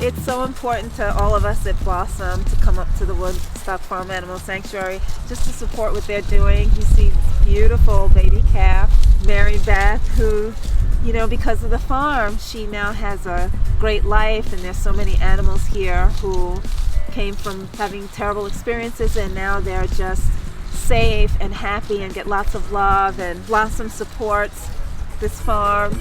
It's so important to all of us at Blossom to come up to the Woodstock Farm Animal Sanctuary just to support what they're doing. You see this beautiful baby calf, Mary Beth, who, you know, because of the farm, she now has a great life, and there's so many animals here who came from having terrible experiences, and now they're just safe and happy and get lots of love, and Blossom supports this farm.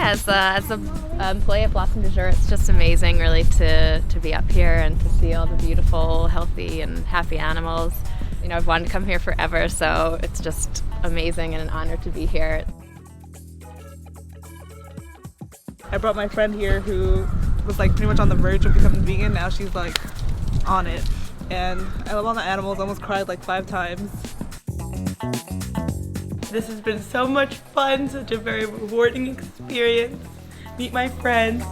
As an employee at Blossom Du Jour, it's just amazing really to be up here and to see all the beautiful, healthy and happy animals. You know, I've wanted to come here forever, so it's just amazing and an honor to be here. I brought my friend here who was like pretty much on the verge of becoming vegan. Now she's like on it. And I love all the animals, almost cried like 5 times. This has been so much fun, such a very rewarding experience. Meet my friends.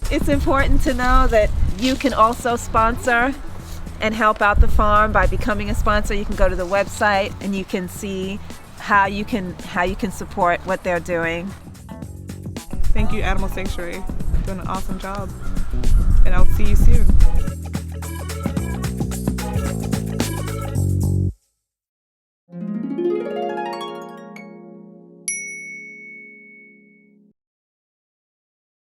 It's important to know that you can also sponsor and help out the farm by becoming a sponsor. You can go to the website and you can see how you can support what they're doing. Thank you, Animal Sanctuary. You're doing an awesome job. And I'll see you soon.